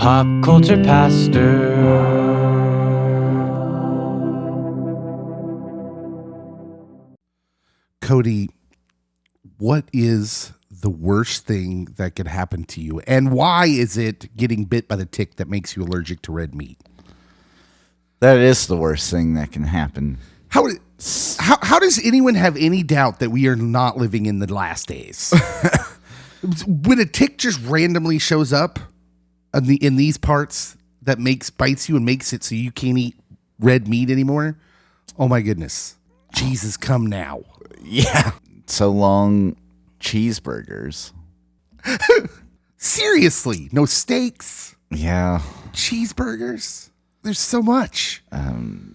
Pop Culture Pastor. Cody, what is the worst thing that could happen to you? And why is it getting bit by the tick that makes you allergic to red meat? That is the worst thing that can happen. How does anyone have any doubt that we are not living in the last days? When a tick just randomly shows up in these parts that bites you and makes it so you can't eat red meat anymore, oh my goodness. Jesus, come now. Yeah. So long, cheeseburgers. Seriously, no steaks. Yeah. Cheeseburgers. There's so much.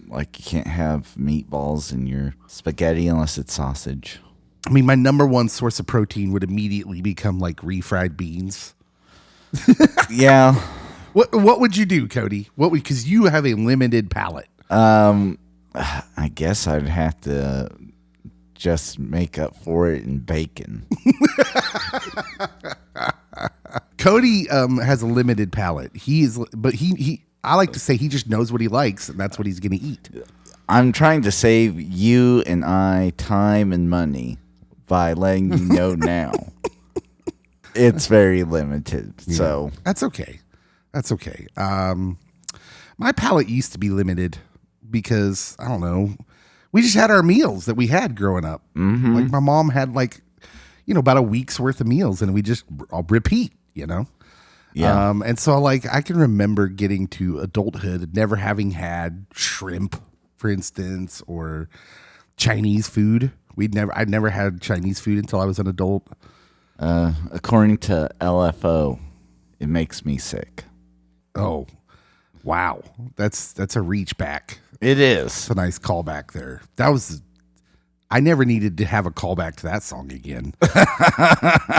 Like you can't have meatballs in your spaghetti unless it's sausage. I mean, my number one source of protein would immediately become like refried beans. Yeah. What would you do, Cody? Because you have a limited palate. I guess I'd have to just make up for it in bacon. Cody has a limited palate. I like to say he just knows what he likes, and that's what he's going to eat. I'm trying to save you and I time and money by letting you know now. It's very limited, so that's okay. That's okay. My palate used to be limited because I don't know. We just had our meals that we had growing up. Mm-hmm. Like my mom had about a week's worth of meals, and we just all repeat. Yeah. And so I can remember getting to adulthood, never having had shrimp, for instance, or Chinese food. I'd never had Chinese food until I was an adult. According to LFO, it makes me sick. Oh, wow. That's a reach back. It is. It's a nice callback there. I never needed to have a callback to that song again.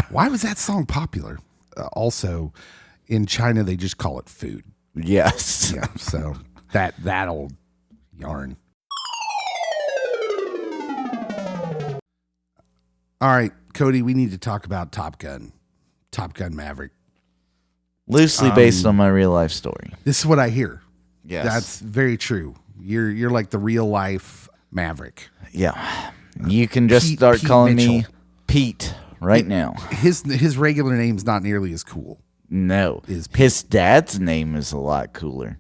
Why was that song popular? Also, in China, they just call it food. Yes. Yeah. So that old yarn. All right, Cody, we need to talk about Top Gun Maverick. Loosely based on my real life story. This is what I hear. Yes. That's very true. You're like the real life Maverick. Yeah. You can just start calling me Pete right now. His regular name's not nearly as cool. No. His dad's name is a lot cooler.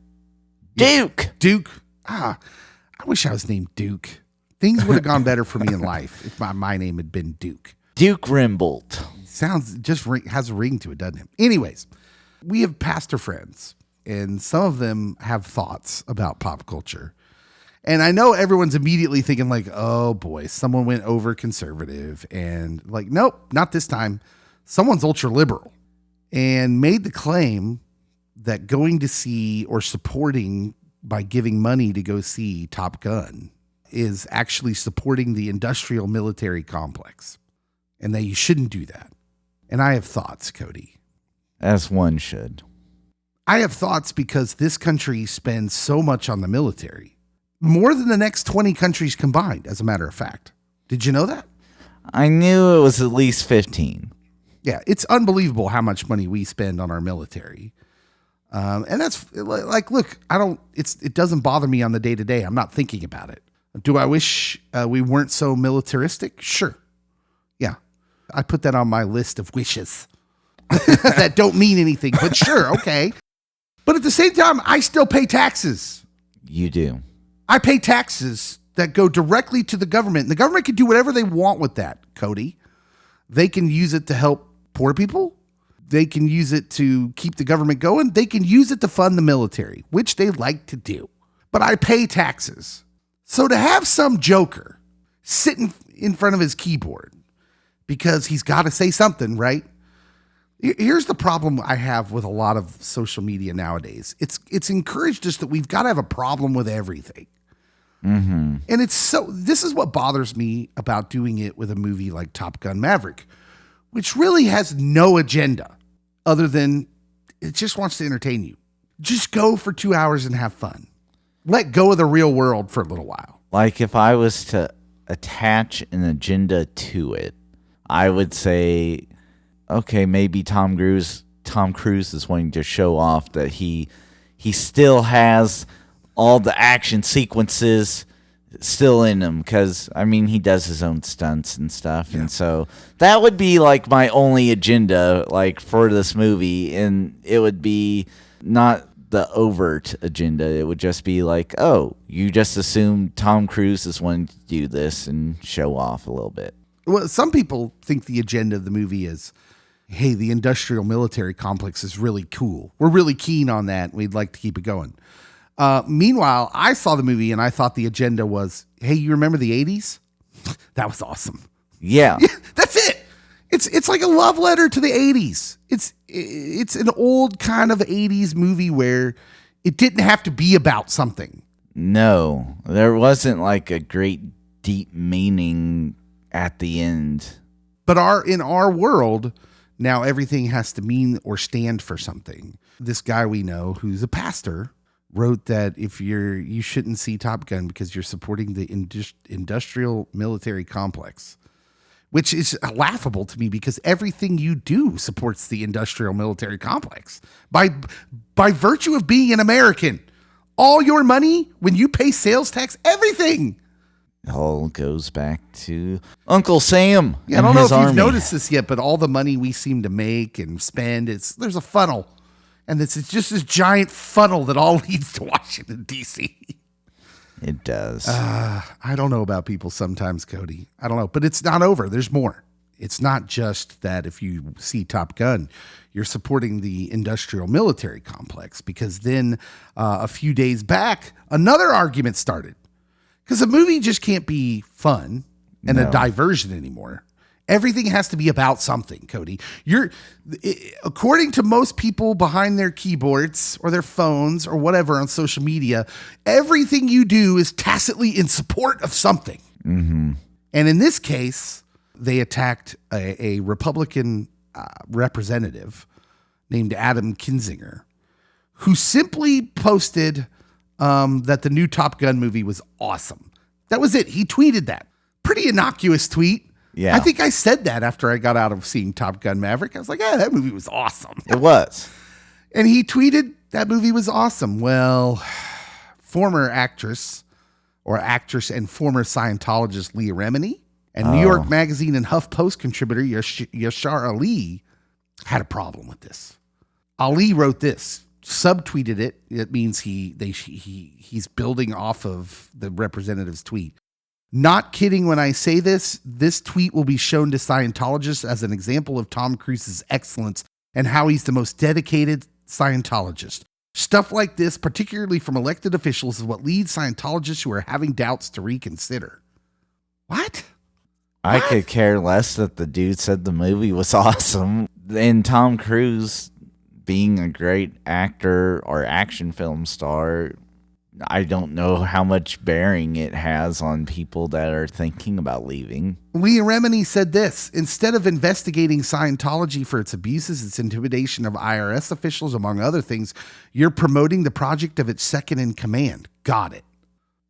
Duke. Duke. I wish I was named Duke. Things would have gone better for me in life if my name had been Duke. Duke Rimbold. Has a ring to it, doesn't it? Anyways, we have pastor friends, and some of them have thoughts about pop culture. And I know everyone's immediately thinking like, oh boy, someone went over conservative, and like, nope, not this time. Someone's ultra liberal and made the claim that going to see or supporting by giving money to go see Top Gun is actually supporting the industrial military complex, and that you shouldn't do that. And I have thoughts, Cody. As one should. I have thoughts because this country spends so much on the military. More than the next 20 countries combined, as a matter of fact. Did you know that? I knew it was at least 15. Yeah, it's unbelievable how much money we spend on our military. And that's like, look, it doesn't bother me on the day to day. I'm not thinking about it. Do I wish we weren't so militaristic? Sure. Yeah. I put that on my list of wishes that don't mean anything, but sure. Okay. But at the same time, I still pay taxes. You do. I pay taxes that go directly to the government. And the government can do whatever they want with that, Cody. They can use it to help poor people. They can use it to keep the government going. They can use it to fund the military, which they like to do. But I pay taxes. So to have some joker sitting in front of his keyboard because he's got to say something, right? Here's the problem I have with a lot of social media nowadays. It's encouraged us that we've got to have a problem with everything. Mm-hmm. And this is what bothers me about doing it with a movie like Top Gun Maverick, which really has no agenda other than it just wants to entertain you. Just go for 2 hours and have fun. Let go of the real world for a little while. Like if I was to attach an agenda to it, I would say, okay, maybe Tom Cruise Tom Cruise is wanting to show off that he still has all the action sequences still in him, because I mean he does his own stunts and stuff, and so that would be like my only agenda like for this movie, and it would be not the overt agenda. It would just be like, oh, you just assume Tom Cruise is wanting to do this and show off a little bit. Well, some people think the agenda of the movie is, hey, the industrial military complex is really cool. We're really keen on that. We'd like to keep it going. Meanwhile, I saw the movie and I thought the agenda was, hey, you remember the 80s? That was awesome. Yeah. That's it. It's like a love letter to the 80s. It's an old kind of 80s movie where it didn't have to be about something. No, there wasn't like a great deep meaning at the end. But in our world, now everything has to mean or stand for something. This guy we know who's a pastor wrote that if you shouldn't see Top Gun because you're supporting the industrial military complex, which is laughable to me because everything you do supports the industrial military complex by virtue of being an American. All your money, when you pay sales tax, everything It all goes back to Uncle Sam. Yeah, I don't know if you've noticed this yet, but all the money we seem to make and spend, there's a funnel. And it's just this giant funnel that all leads to Washington, D.C. It does. I don't know about people sometimes, Cody. I don't know. But it's not over. There's more. It's not just that if you see Top Gun, you're supporting the industrial military complex, because then a few days back, another argument started. Because a movie just can't be fun and a diversion anymore. Everything has to be about something, Cody. According to most people behind their keyboards or their phones or whatever on social media, everything you do is tacitly in support of something. Mm-hmm. And in this case, they attacked a Republican representative named Adam Kinzinger, who simply posted that the new Top Gun movie was awesome. That was it. He tweeted that. Pretty innocuous tweet. Yeah. I think I said that after I got out of seeing Top Gun Maverick. I was like, that movie was awesome. It was. And he tweeted that movie was awesome. Well, former actress and former Scientologist Leah Remini and New York Magazine and HuffPost contributor Yashar Ali had a problem with this. Ali wrote this, subtweeted it. It means he's building off of the representative's tweet. Not kidding when I say this tweet will be shown to Scientologists as an example of Tom Cruise's excellence and how he's the most dedicated Scientologist. Stuff like this, particularly from elected officials, is what leads Scientologists who are having doubts to reconsider. What? I could care less that the dude said the movie was awesome. And Tom Cruise being a great actor or action film star, I don't know how much bearing it has on people that are thinking about leaving. Leah Remini said this: instead of investigating Scientology for its abuses, its intimidation of IRS officials, among other things, you're promoting the project of its second in command. Got it.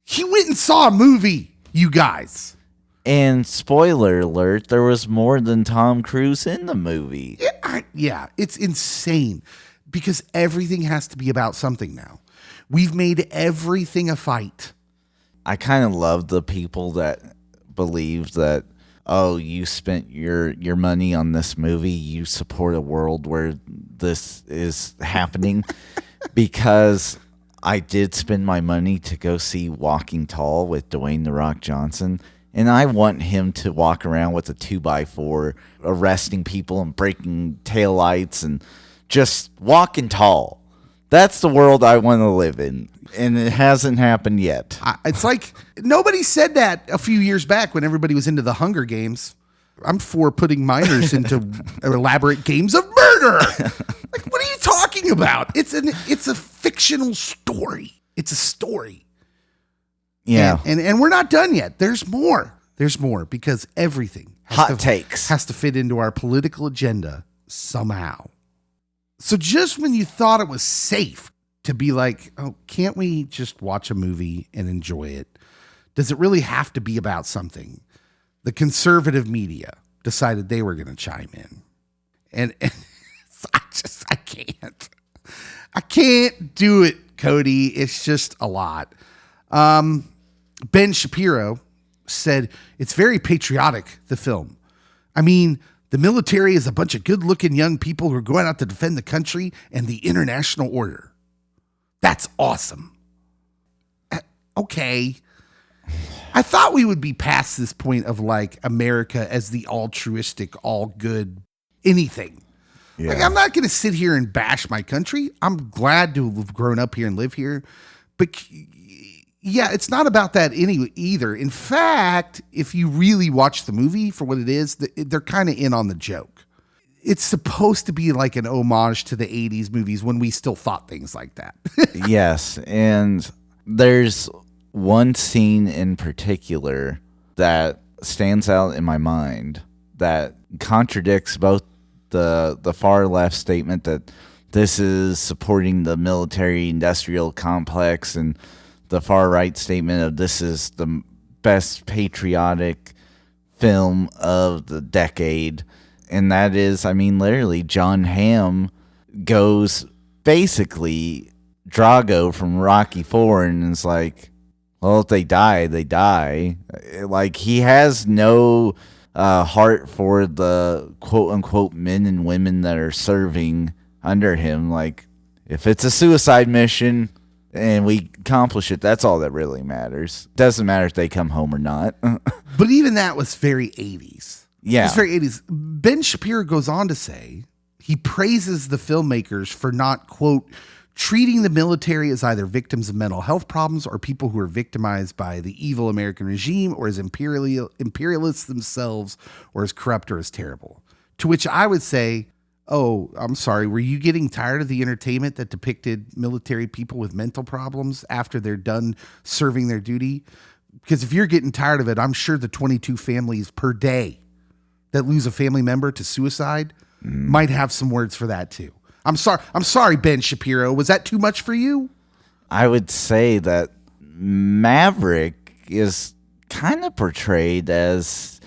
He went and saw a movie, you guys. And spoiler alert, there was more than Tom Cruise in the movie. Yeah, it's insane because everything has to be about something now. We've made everything a fight. I kind of love the people that believe that, oh, you spent your money on this movie, you support a world where this is happening. Because I did spend my money to go see Walking Tall with Dwayne "The Rock" Johnson, and I want him to walk around with a 2x4, arresting people and breaking taillights and just walking tall. That's the world I want to live in, and it hasn't happened yet. It's like nobody said that a few years back when everybody was into the Hunger Games. I'm for putting minors into elaborate games of murder. Like, what are you talking about? It's a fictional story. It's a story. Yeah. And we're not done yet. There's more. There's more because everything has to fit into our political agenda somehow. So just when you thought it was safe to be like, oh, can't we just watch a movie and enjoy it? Does it really have to be about something? The conservative media decided they were going to chime in. And I can't. I can't do it, Cody. It's just a lot. Ben Shapiro said it's very patriotic, the film. I mean, the military is a bunch of good-looking young people who are going out to defend the country and the international order. That's awesome. Okay. I thought we would be past this point of like America as the altruistic, all good, anything. Yeah. Like, I'm not going to sit here and bash my country. I'm glad to have grown up here and live here. But yeah, it's not about that either. In fact, if you really watch the movie for what it is, they're kind of in on the joke. It's supposed to be like an homage to the 80s movies when we still thought things like that. Yes, and there's one scene in particular that stands out in my mind that contradicts both the far left statement that this is supporting the military industrial complex and the far right statement of this is the best patriotic film of the decade. And that is, I mean, literally, John Hamm goes basically Drago from Rocky IV and is like, well, if they die, they die. Like, he has no heart for the quote-unquote men and women that are serving under him. Like, if it's a suicide mission and we accomplish it, that's all that really matters. Doesn't matter if they come home or not. But even that was very 80s. Yeah. It's very 80s. Ben Shapiro goes on to say he praises the filmmakers for not, quote, treating the military as either victims of mental health problems or people who are victimized by the evil American regime or as imperialists themselves or as corrupt or as terrible. To which I would say, oh, I'm sorry, were you getting tired of the entertainment that depicted military people with mental problems after they're done serving their duty? Because if you're getting tired of it, I'm sure the 22 families per day that lose a family member to suicide might have some words for that too. I'm sorry, Ben Shapiro. Was that too much for you? I would say that Maverick is kind of portrayed as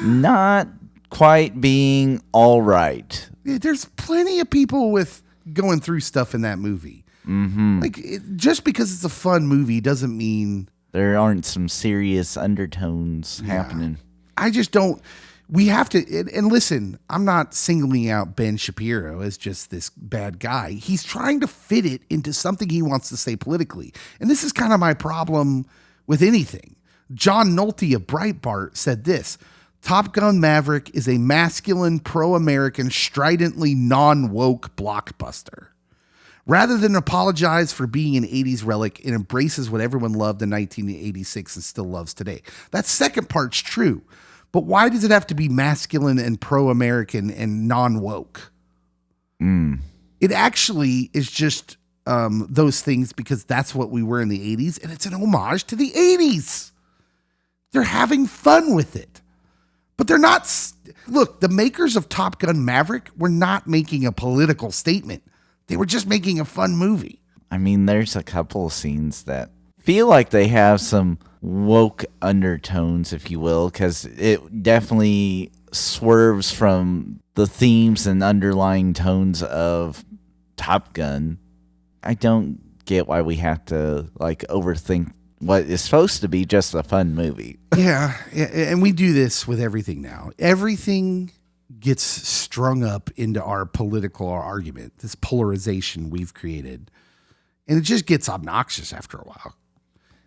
not quite being all right. There's plenty of people with going through stuff in that movie. Mm-hmm. Like, just because it's a fun movie doesn't mean there aren't some serious undertones happening. I just don't. We have to, and listen, I'm not singling out Ben Shapiro as just this bad guy. He's trying to fit it into something he wants to say politically. And this is kind of my problem with anything. John Nolte of Breitbart said this: Top Gun Maverick is a masculine, pro-American, stridently non-woke blockbuster. Rather than apologize for being an 80s relic, it embraces what everyone loved in 1986 and still loves today. That second part's true. But why does it have to be masculine and pro-American and non-woke? It actually is just those things because that's what we were in the 80s, and it's an homage to the 80s. They're having fun with it. But they're not... Look, the makers of Top Gun Maverick were not making a political statement. They were just making a fun movie. I mean, there's a couple of scenes that feel like they have some woke undertones, if you will, because it definitely swerves from the themes and underlying tones of Top Gun. I don't get why we have to like overthink what is supposed to be just a fun movie. Yeah, and we do this with everything now. Everything gets strung up into our political argument, this polarization we've created, and it just gets obnoxious after a while.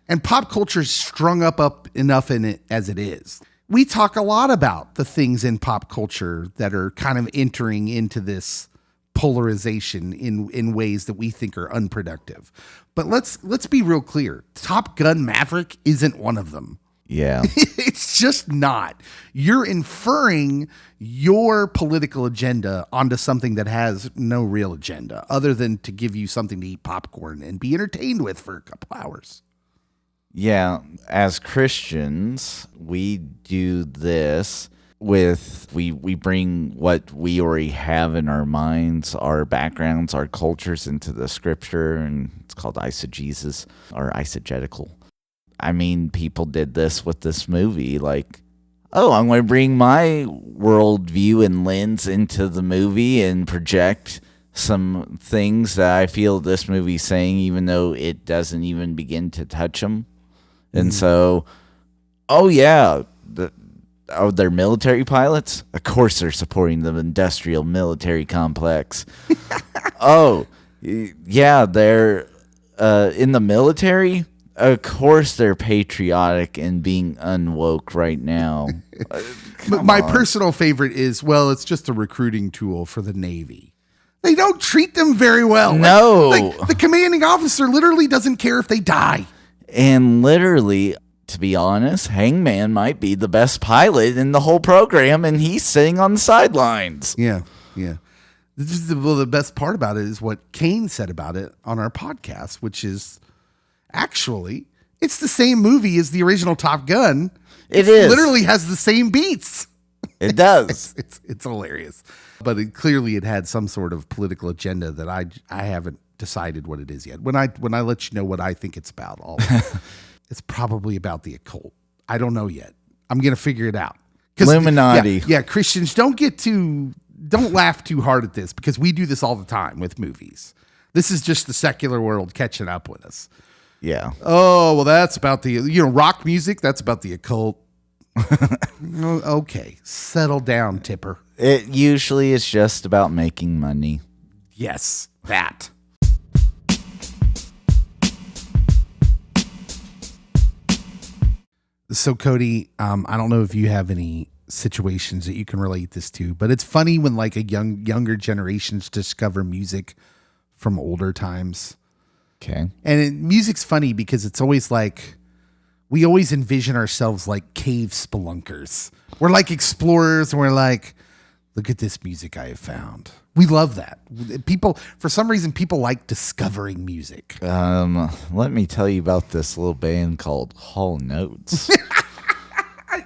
And pop culture is strung up enough in it as it is. We talk a lot about the things in pop culture that are kind of entering into this polarization in ways that we think are unproductive. But let's be real clear. Top Gun Maverick isn't one of them. Yeah. It's just not. You're inferring your political agenda onto something that has no real agenda other than to give you something to eat popcorn and be entertained with for a couple hours. Yeah, as Christians, we do this with, we bring what we already have in our minds, our backgrounds, our cultures into the scripture, and it's called eisegesis or eisegetical. I mean, people did this with this movie. Like, oh, I'm going to bring my worldview and lens into the movie and project some things that I feel this movie's saying, even though it doesn't even begin to touch them. And so, oh yeah, they're military pilots? Of course they're supporting the industrial military complex. Oh, yeah, they're in the military? Of course they're patriotic and being unwoke right now. My personal favorite is, well, it's just a recruiting tool for the Navy. They don't treat them very well. No. Like, the commanding officer literally doesn't care if they die. And literally, to be honest, Hangman might be the best pilot in the whole program, and he's sitting on the sidelines. Yeah. The best part about it is what Kane said about it on our podcast, which is actually it's the same movie as the original Top Gun. It is. Literally has the same beats. It does. It's hilarious. But clearly it had some sort of political agenda that I haven't decided what it is yet. When I let you know what I think it's about, it's probably about the occult. I don't know yet. I'm going to figure it out. Illuminati. Yeah, Christians, don't laugh too hard at this, because we do this all the time with movies. This is just the secular world catching up with us. Yeah. Oh, well, that's about the, rock music. That's about the occult. Okay, settle down, Tipper. It usually is just about making money. Yes, that. So, Cody, I don't know if you have any situations that you can relate this to, but it's funny when like younger generations discover music from older times. Okay. And music's funny because it's always like, we always envision ourselves like cave spelunkers. We're like explorers, and we're like, look at this music I have found. We love that. For some reason, people like discovering music. Let me tell you about this little band called Hall Notes.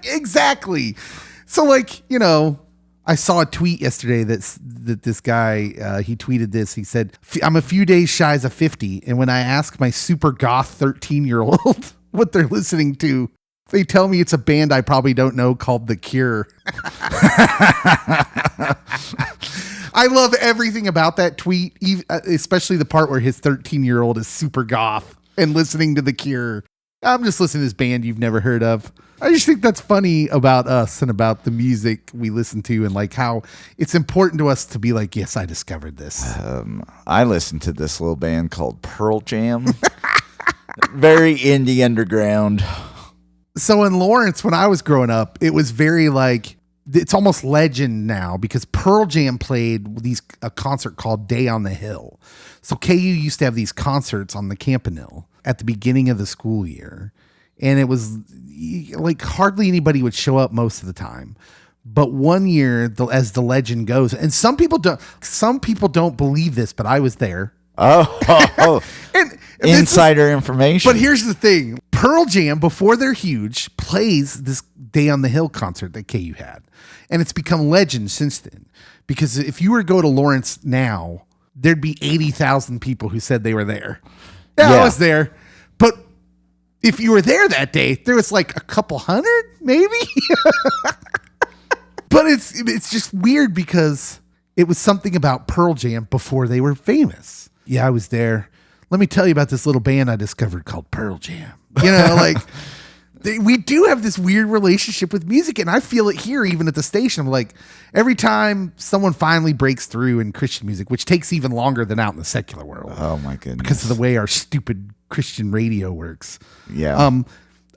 Exactly. So, like, I saw a tweet yesterday that this guy, he tweeted this. He said, I'm a few days shy of 50, and when I ask my super goth 13-year-old what they're listening to, they tell me it's a band I probably don't know called The Cure. I love everything about that tweet, especially the part where his 13-year-old is super goth and listening to The Cure. I'm just listening to this band you've never heard of. I just think that's funny about us and about the music we listen to, and like how it's important to us to be like, yes, I discovered this. I listened to this little band called Pearl Jam. Very indie underground. So in Lawrence, when I was growing up, it was very like, it's almost legend now, because Pearl Jam played a concert called Day on the Hill. So KU used to have these concerts on the Campanile at the beginning of the school year. And it was like hardly anybody would show up most of the time. But one year, as the legend goes, and some people don't believe this, but I was there. Oh. And insider information. But here's the thing. Pearl Jam, before they're huge, plays this Day on the Hill concert that KU had. And it's become legend since then. Because if you were to go to Lawrence now, there'd be 80,000 people who said they were there. Yeah, I was there. But if you were there that day, there was like a couple hundred, maybe. But it's just weird because it was something about Pearl Jam before they were famous. Yeah, I was there. Let me tell you about this little band I discovered called Pearl Jam. We do have this weird relationship with music, and I feel it here even at the station. Like every time someone finally breaks through in Christian music, which takes even longer than out in the secular world. Oh my goodness. Because of the way our stupid Christian radio works. Yeah.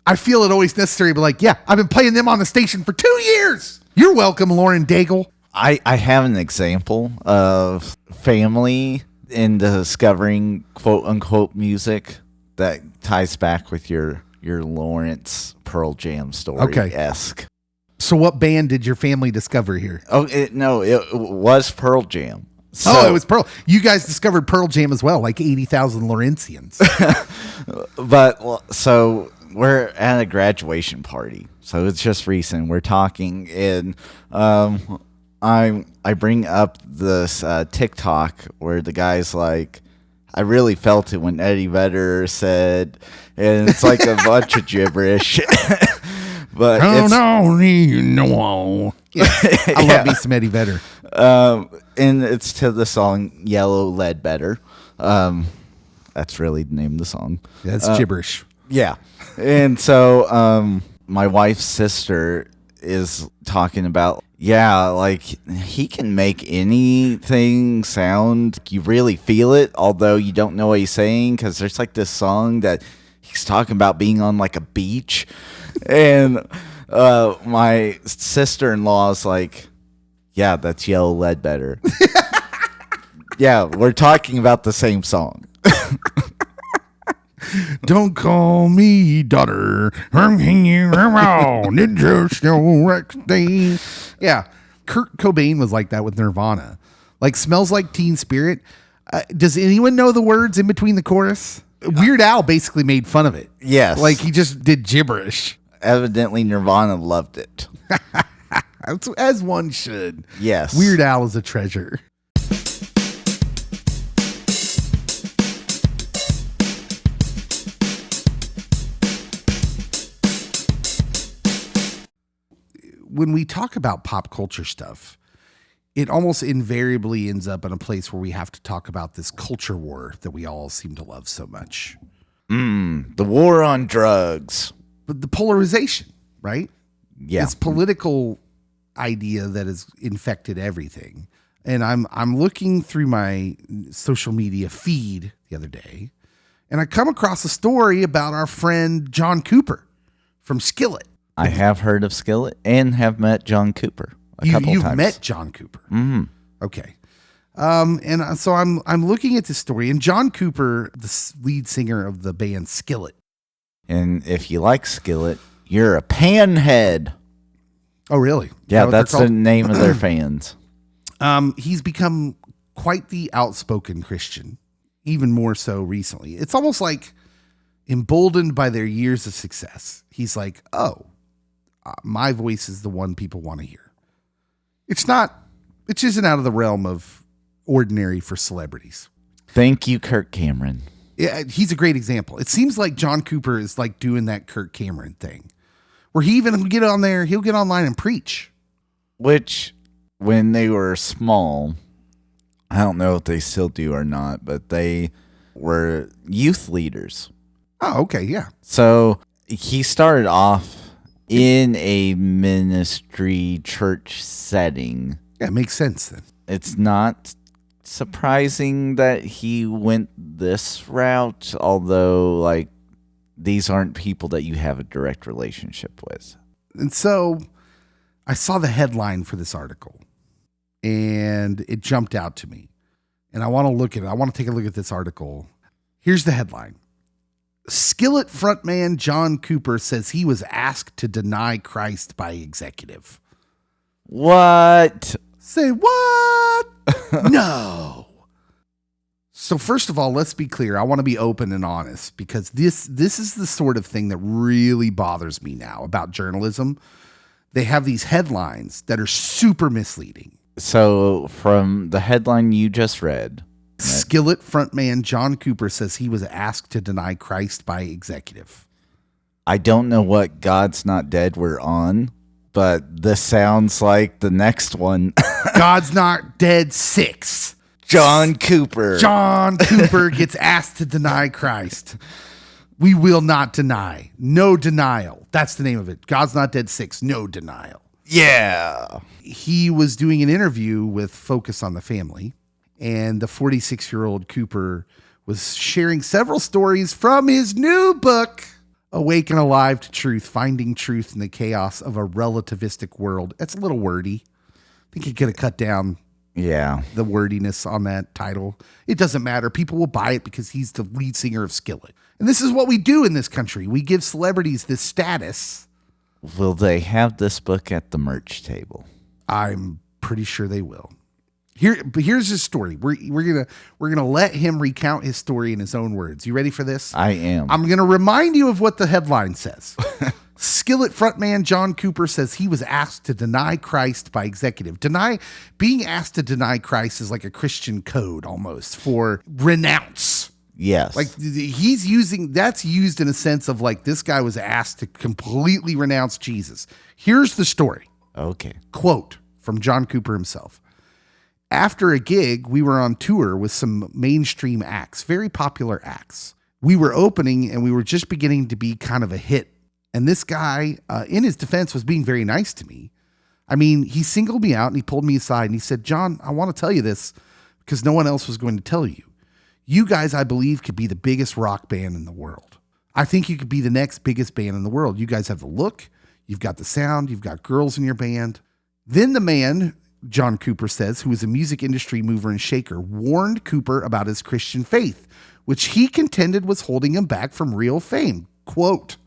I feel it always necessary to be like, yeah, I've been playing them on the station for 2 years. You're welcome, Lauren Daigle. I have an example of family in discovering quote unquote music that ties back with your Lawrence Pearl Jam story-esque. So what band did your family discover here? It was Pearl Jam. It was Pearl. You guys discovered Pearl Jam as well, like 80,000 Lawrencians. So we're at a graduation party. So it's just recent. We're talking, and I bring up this TikTok where the guy's like, I really felt it when Eddie Vedder said, and it's like a bunch of gibberish. But I don't need no one. Yeah, I love me some Eddie Vedder. And it's to the song Yellow Ledbetter. That's really the name of the song. That's gibberish. Yeah. And so my wife's sister is talking about, like he can make anything sound, you really feel it, although you don't know what he's saying, because there's like this song that he's talking about being on like a beach. And my sister-in-law is like, yeah, that's Yellow Ledbetter. Yeah, we're talking about the same song. Don't call me daughter. I'm hanging around. It's just no thing. Yeah, Kurt Cobain was like that with Nirvana. Like, Smells Like Teen Spirit. Does anyone know the words in between the chorus? Weird Al basically made fun of it. Yes. Like, he just did gibberish. Evidently, Nirvana loved it. As one should. Yes. Weird Al is a treasure. When we talk about pop culture stuff, it almost invariably ends up in a place where we have to talk about this culture war that we all seem to love so much. The war on drugs. But the polarization, right? Yeah. This political idea that has infected everything. And I'm looking through my social media feed the other day, and I come across a story about our friend John Cooper from Skillet. I have heard of Skillet and have met John Cooper a couple You've times. met John Cooper. Mm-hmm. Okay. And so I'm looking at this story, and John Cooper, the lead singer of the band Skillet. And if you like Skillet, you're a panhead. Oh, really? Yeah, that's the name of their fans. He's become quite the outspoken Christian, even more so recently. It's almost like emboldened by their years of success. He's like, my voice is the one people want to hear. It isn't out of the realm of ordinary for celebrities. Thank you, Kirk Cameron. Yeah, he's a great example. It seems like John Cooper is like doing that Kirk Cameron thing, where he'll get online and preach. Which, when they were small, I don't know if they still do or not, but they were youth leaders. Oh, okay, yeah. So he started off in a ministry church setting. Yeah, it makes sense then. It's not surprising that he went this route, although like these aren't people that you have a direct relationship with. And so I saw the headline for this article, and it jumped out to me. And I want to look at it. I want to take a look at this article. Here's the headline. Skillet frontman John Cooper says he was asked to deny Christ by executive. What? Say what? No. So first of all, let's be clear. I want to be open and honest, because this is the sort of thing that really bothers me now about journalism. They have these headlines that are super misleading. So from the headline you just read, Skillet frontman John Cooper says he was asked to deny Christ by executive. I don't know what God's Not Dead we're on, but this sounds like the next one. God's Not Dead 6. John Cooper. John Cooper gets asked to deny Christ. We will not deny. No denial. That's the name of it. God's Not Dead 6. No denial. Yeah. He was doing an interview with Focus on the Family, and the 46-year-old Cooper was sharing several stories from his new book, Awake and Alive to Truth, Finding Truth in the Chaos of a Relativistic World. That's a little wordy. I think he could have cut down the wordiness on that title. It doesn't matter. People will buy it because he's the lead singer of Skillet. And this is what we do in this country. We give celebrities this status. Will they have this book at the merch table? I'm pretty sure they will. But here's his story. We're gonna let him recount his story in his own words. You ready for this? I am. I'm gonna remind you of what the headline says. Skillet frontman John Cooper says he was asked to deny Christ by executive. Being asked to deny Christ is like a Christian code almost for renounce. Yes. Like he's that's used in a sense of like this guy was asked to completely renounce Jesus. Here's the story. Okay. Quote from John Cooper himself. After a gig, we were on tour with some mainstream acts, very popular acts. We were opening and we were just beginning to be kind of a hit. And this guy, in his defense, was being very nice to me. I mean, he singled me out and he pulled me aside and he said, John, I want to tell you this because no one else was going to tell you. You guys, I believe, could be the biggest rock band in the world. I think you could be the next biggest band in the world. You guys have the look, you've got the sound, you've got girls in your band. Then the man, John Cooper says, who is a music industry mover and shaker, warned Cooper about his Christian faith, which he contended was holding him back from real fame. Quote,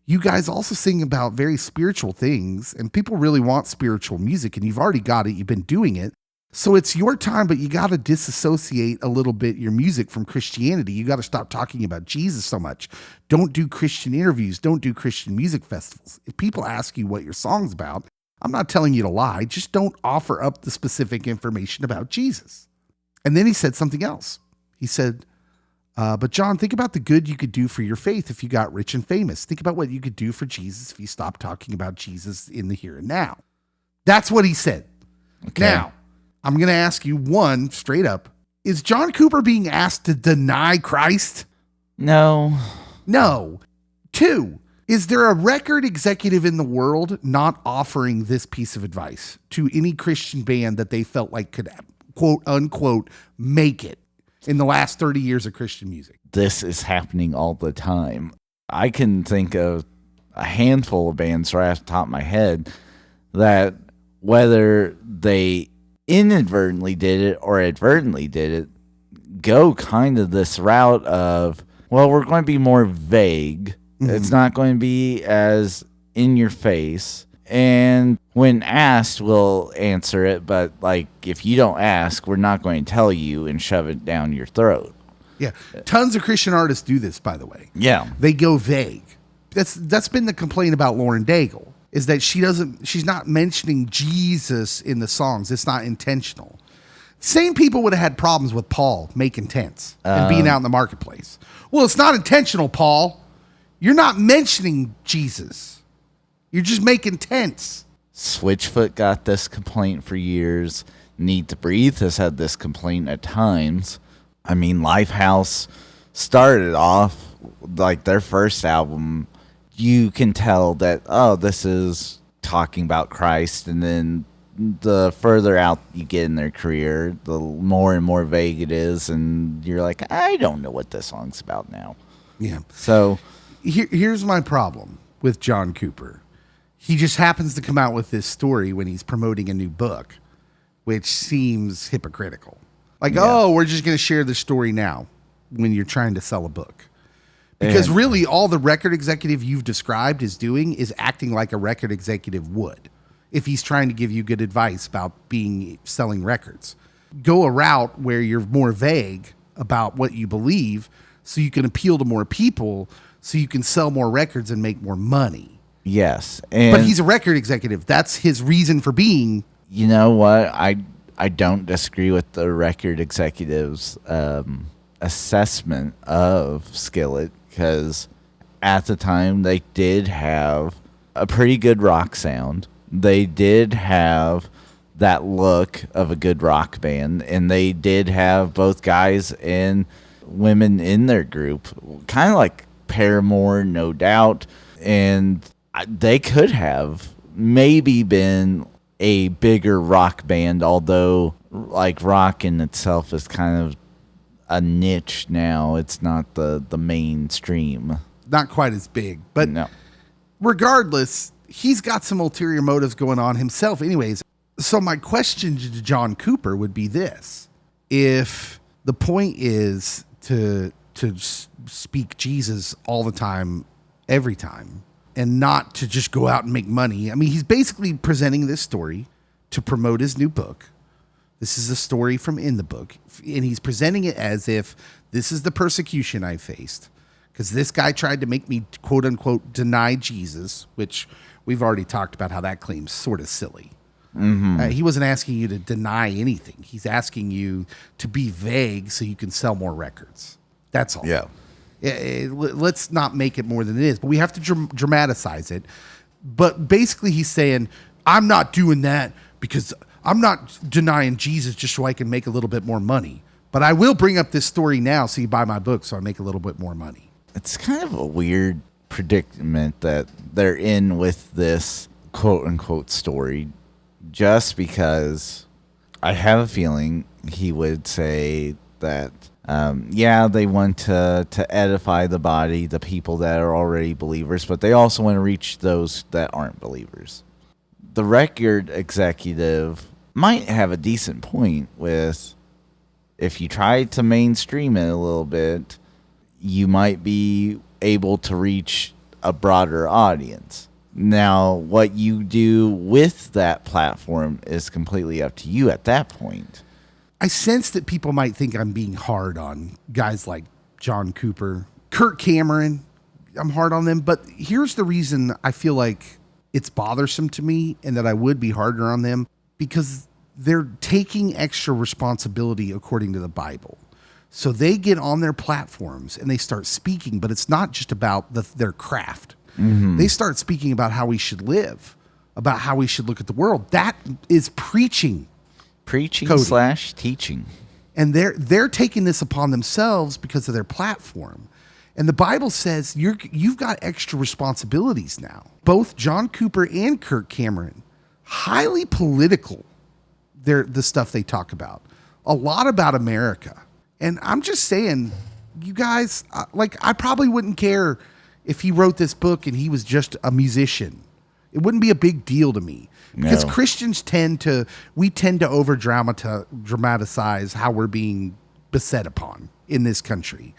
you guys also sing about very spiritual things, and people really want spiritual music, and you've already got it. You've been doing it. So it's your time, but you got to disassociate a little bit your music from Christianity. You got to stop talking about Jesus so much. Don't do Christian interviews. Don't do Christian music festivals. If people ask you what your song's about, I'm not telling you to lie. Just don't offer up the specific information about Jesus. And then he said something else. He said, but John, think about the good you could do for your faith if you got rich and famous. Think about what you could do for Jesus if you stopped talking about Jesus in the here and now. That's what he said. Okay. Now, I'm going to ask you one straight up. Is John Cooper being asked to deny Christ? No. No. Two, is there a record executive in the world not offering this piece of advice to any Christian band that they felt like could, quote unquote, make it in the last 30 years of Christian music? This is happening all the time. I can think of a handful of bands right off the top of my head that whether they inadvertently did it or advertently did it, go kind of this route of, well, we're going to be more vague. Mm-hmm. It's not going to be as in your face. And when asked, we'll answer it. But like, if you don't ask, we're not going to tell you and shove it down your throat. Yeah. Tons of Christian artists do this, by the way. Yeah. They go vague. That's been the complaint about Lauren Daigle, is that she's not mentioning Jesus in the songs. It's not intentional. Same people would have had problems with Paul making tents and being out in the marketplace. Well, it's not intentional, Paul. You're not mentioning Jesus. You're just making tents. Switchfoot got this complaint for years. Need to Breathe has had this complaint at times. I mean, Lifehouse started off like their first album. You can tell that, oh, this is talking about Christ. And then the further out you get in their career, the more and more vague it is. And you're like, I don't know what this song's about now. Yeah. So here's my problem with John Cooper. He just happens to come out with this story when he's promoting a new book, which seems hypocritical. Like, oh, we're just going to share the story now when you're trying to sell a book. Because really all the record executive you've described is doing is acting like a record executive would if he's trying to give you good advice about selling records. Go a route where you're more vague about what you believe so you can appeal to more people so you can sell more records and make more money. yes. But he's a record executive. That's his reason for being. You know what? I don't disagree with the record executive's assessment of Skillet, because at the time they did have a pretty good rock sound. They did have that look of a good rock band, and they did have both guys and women in their group, kind of like Paramore, no doubt. And they could have maybe been a bigger rock band, although like rock in itself is kind of a niche now. It's not the mainstream. Not quite as big, but No. regardless, he's got some ulterior motives going on himself anyways. So my question to John Cooper would be this. If the point is to speak Jesus all the time, every time, and not to just go out and make money. I mean, he's basically presenting this story to promote his new book. This is a story from in the book. And he's presenting it as if this is the persecution I faced. Because this guy tried to make me, quote unquote, deny Jesus, which we've already talked about how that claim's sort of silly. Mm-hmm. He wasn't asking you to deny anything. He's asking you to be vague so you can sell more records. That's all. Yeah. Let's not make it more than it is. But we have to dramatize it. But basically he's saying, I'm not doing that because I'm not denying Jesus just so I can make a little bit more money. But I will bring up this story now so you buy my book so I make a little bit more money. It's kind of a weird predicament that they're in with this quote-unquote story, just because I have a feeling he would say that, they want to edify the body, the people that are already believers, but they also want to reach those that aren't believers. The record executive might have a decent point with, if you try to mainstream it a little bit, you might be able to reach a broader audience. Now, what you do with that platform is completely up to you at that point. I sense that people might think I'm being hard on guys like John Cooper, Kirk Cameron. I'm hard on them, but here's the reason I feel like it's bothersome to me and that I would be harder on them, because they're taking extra responsibility according to the Bible. So they get on their platforms and they start speaking, but it's not just about their craft. Mm-hmm. They start speaking about how we should live, about how we should look at the world. That is preaching. Preaching/teaching. And they're taking this upon themselves because of their platform. And the Bible says you've got extra responsibilities now. Both John Cooper and Kirk Cameron, highly political, the stuff they talk about. A lot about America. And I'm just saying, you guys, I probably wouldn't care if he wrote this book and he was just a musician. It wouldn't be a big deal to me. Because Christians tend to over dramatize how we're being beset upon in this country.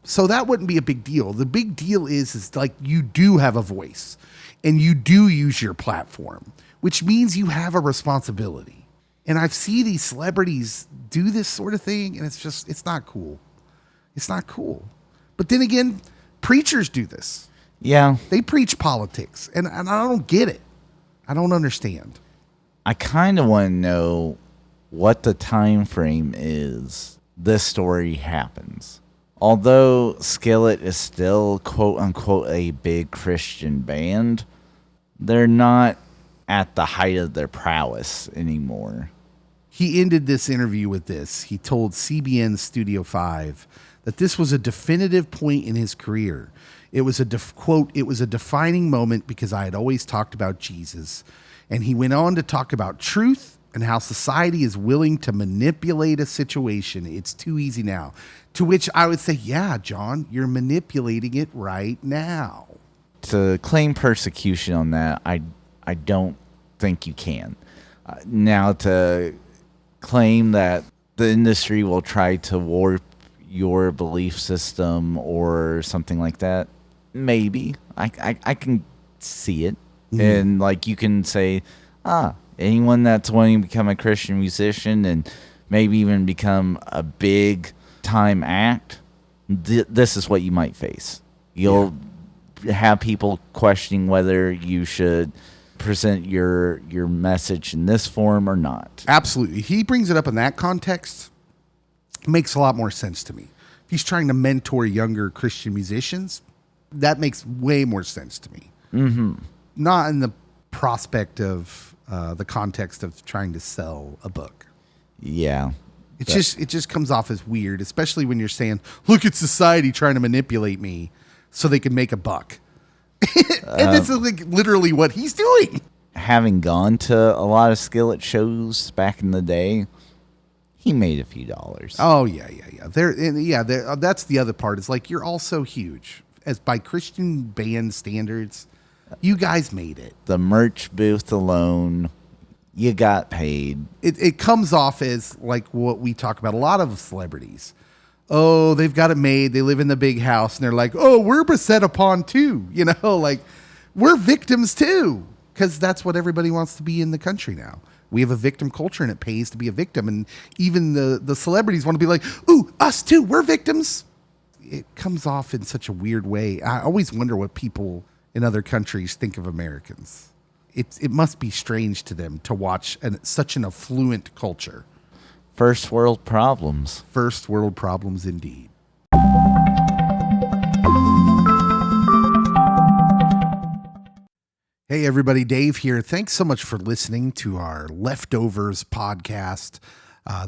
So that wouldn't be a big deal. The big deal is like you do have a voice and you do use your platform, which means you have a responsibility. And I've seen these celebrities do this sort of thing, and it's not cool. It's not cool. But then again, preachers do this. Yeah. They preach politics, and I don't get it. I don't understand. I kind of want to know what the time frame is this story happens. Although Skillet is still, quote-unquote, a big Christian band, they're not at the height of their prowess anymore. He ended this interview with this. He told CBN Studio 5 that this was a definitive point in his career. It was quote, "It was a defining moment because I had always talked about Jesus." And he went on to talk about truth and how society is willing to manipulate a situation. It's too easy now. To which I would say, yeah, John, you're manipulating it right now. To claim persecution on that, I don't think you can. Now, to claim that the industry will try to warp your belief system or something like that, maybe. I can see it. Mm-hmm. And like you can say, anyone that's wanting to become a Christian musician and maybe even become a big time act, this is what you might face. You'll have people questioning whether you should present your message in this form or not. Absolutely. He brings it up in that context. It makes a lot more sense to me. If he's trying to mentor younger Christian musicians, that makes way more sense to me. Mm-hmm. Not in the prospect of the context of trying to sell a book. Yeah. It just comes off as weird, especially when you're saying, look at society trying to manipulate me so they can make a buck. And this is like literally what he's doing. Having gone to a lot of Skillet shows back in the day, he made a few dollars. Oh, yeah. That's the other part. It's like, you're all so huge. As by Christian band standards, you guys made it. The merch booth alone, you got paid. It comes off as like what we talk about a lot of celebrities. Oh, they've got it made. They live in the big house, and they're like, oh, we're beset upon too. You know, like we're victims too, because that's what everybody wants to be in the country now. We have a victim culture, and it pays to be a victim. And even the celebrities want to be like, ooh, us too. We're victims. It comes off in such a weird way. I always wonder what people in other countries think of Americans. It must be strange to them to watch such an affluent culture. First world problems. First world problems indeed. Hey, everybody, Dave here. Thanks so much for listening to our Leftovers podcast.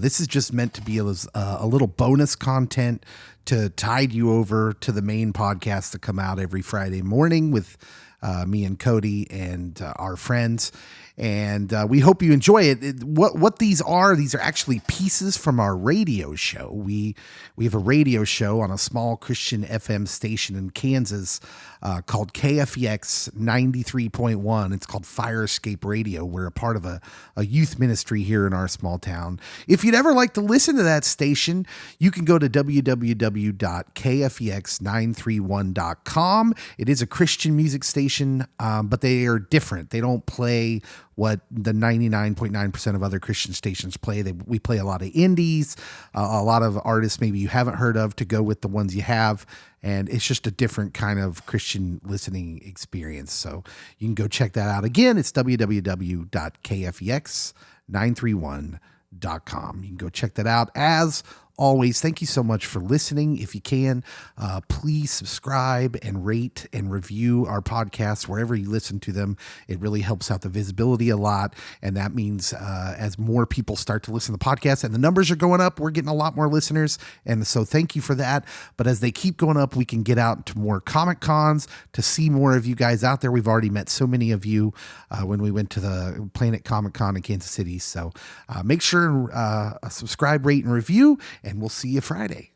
This is just meant to be a little bonus content to tide you over to the main podcast that come out every Friday morning with me and Cody and our friends. And we hope you enjoy it. What these are actually pieces from our radio show. We have a radio show on a small Christian FM station in Kansas called KFEX 93.1. It's called Fire Escape Radio. We're a part of a youth ministry here in our small town. If you'd ever like to listen to that station, you can go to www.kfex931.com. It is a Christian music station, but they are different. They don't play what the 99.9% of other Christian stations play. We play a lot of indies, a lot of artists maybe you haven't heard of to go with the ones you have. And it's just a different kind of Christian listening experience. So you can go check that out. Again, it's www.kfex931.com. You can go check that out. As always, thank you so much for listening. If you can, please subscribe and rate and review our podcasts wherever you listen to them. It really helps out the visibility a lot. And that means as more people start to listen to the podcast and the numbers are going up, we're getting a lot more listeners. And so thank you for that. But as they keep going up, we can get out to more Comic Cons to see more of you guys out there. We've already met so many of you when we went to the Planet Comic Con in Kansas City. So make sure and subscribe, rate, and review. And we'll see you Friday.